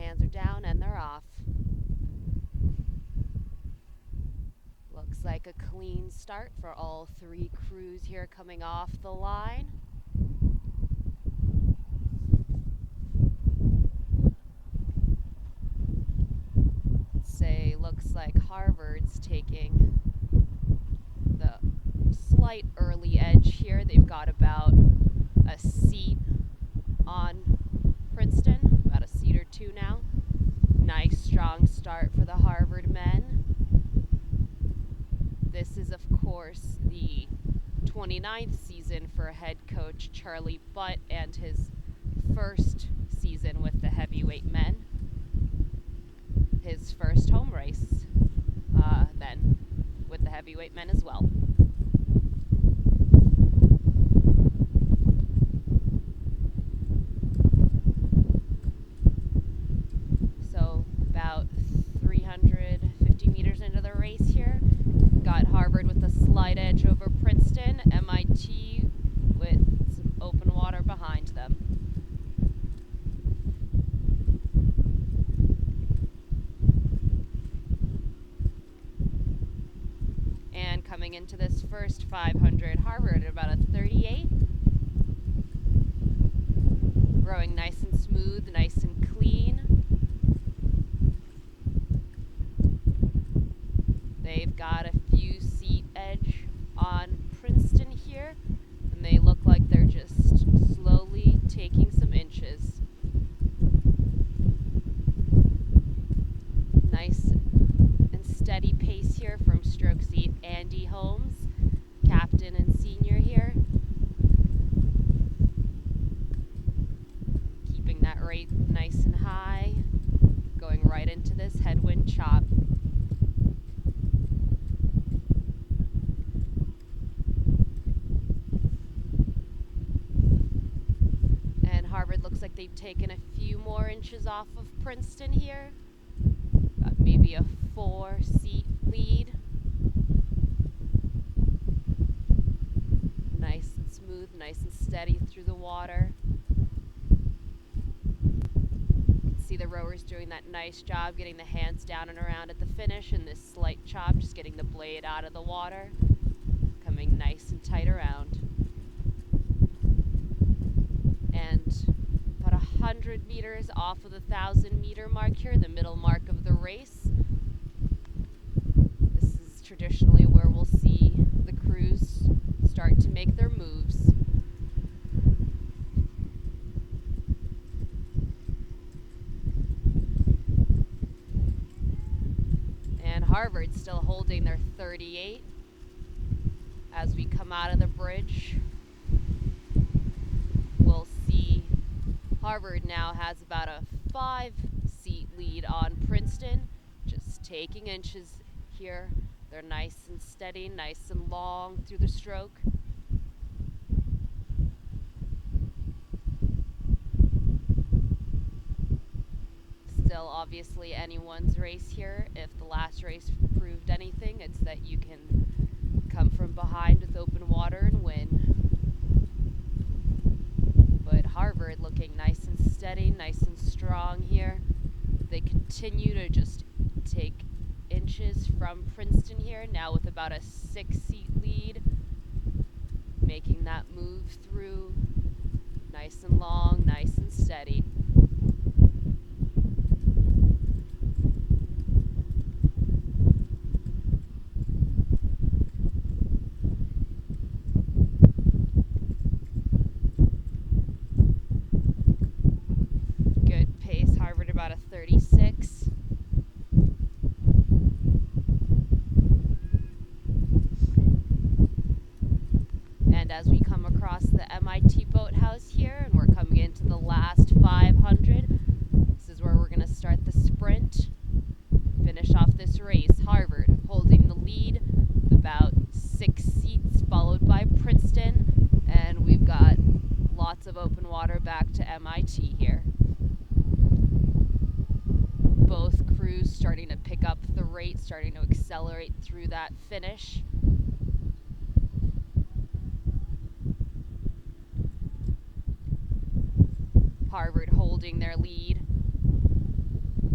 hands are down and they're off. Looks like a clean start for all three crews here coming off the line. Looks like Harvard's taking the slight early edge here. They've got about a seat on Princeton, about a seat or two now. Nice strong start for the Harvard men. This is of course the 29th season for head coach Charlie Butt and his first season with the heavyweight men. His first home race then with the heavyweight men as well. So about 350 meters into the race here, got Harvard with a slight edge over Princeton, MIT with some open water behind them. And coming into this first 500, Harvard at about a 38. Rowing nice and smooth, nice and clean. They've got a few seat edge on Princeton here, and they look like they're just slowly taking some inches. Nice and steady pace here from stroke seat Andy Holmes, captain and senior here. Keeping that rate nice and high, going right into this headwind chop. And Harvard looks like they've taken a few more inches off of Princeton here. Got maybe a 4-seat lead. Nice and smooth, nice and steady through the water. You can see the rowers doing that nice job getting the hands down and around at the finish, and this slight chop, just getting the blade out of the water, coming nice and tight around. And about 100 meters off of the 1,000-meter mark here, the middle mark of the race. This is traditionally where we'll see the crews start to make their moves. And Harvard still holding their 38 as we come out of the bridge. We'll see Harvard now has about a 5-seat lead on Princeton, just taking inches here. They're nice and steady, nice and long through the stroke. Still obviously anyone's race here. If the last race proved anything, it's that you can come from behind with open water and win. But Harvard looking nice and steady, nice and strong here. They continue to just take inches from Princeton here, now with about a 6-seat lead, making that move through nice and long, nice and steady. Good pace, Harvard about a 36. And as we come across the MIT boathouse here, and we're coming into the last 500, this is where we're going to start the sprint, finish off this race. Harvard holding the lead, about 6 seats, followed by Princeton, and we've got lots of open water back to MIT here. Both crews starting to pick up the rate, starting to accelerate through that finish. Harvard holding their lead.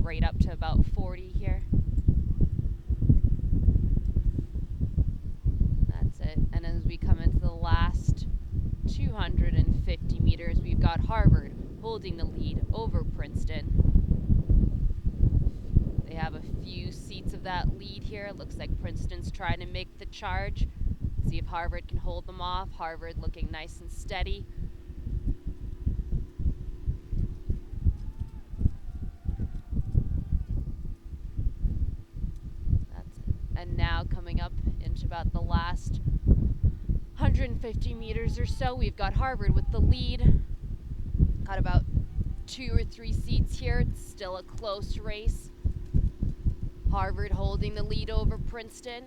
right up to about 40 here. That's it. And as we come into the last 250 meters, we've got Harvard holding the lead over Princeton. They have a few seats of that lead here. Looks like Princeton's trying to make the charge. See if Harvard can hold them off. Harvard looking nice and steady. That's it. And now coming up into about the last 150 meters or so, we've got Harvard with the lead. Got about 2 or 3 seats here. It's still a close race. Harvard holding the lead over Princeton.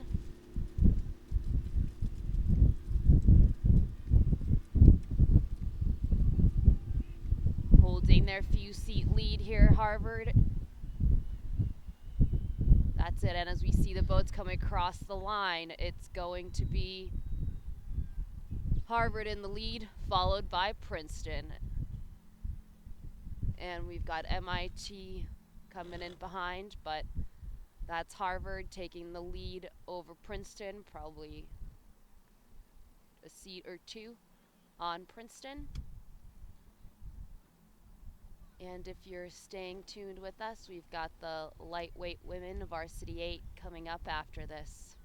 Holding their few seat lead here, Harvard. That's it, and as we see the boats coming across the line, it's going to be Harvard in the lead, followed by Princeton. And we've got MIT coming in behind, but that's Harvard taking the lead over Princeton, probably a seat or 2 on Princeton. And if you're staying tuned with us, we've got the lightweight women Varsity 8 coming up after this.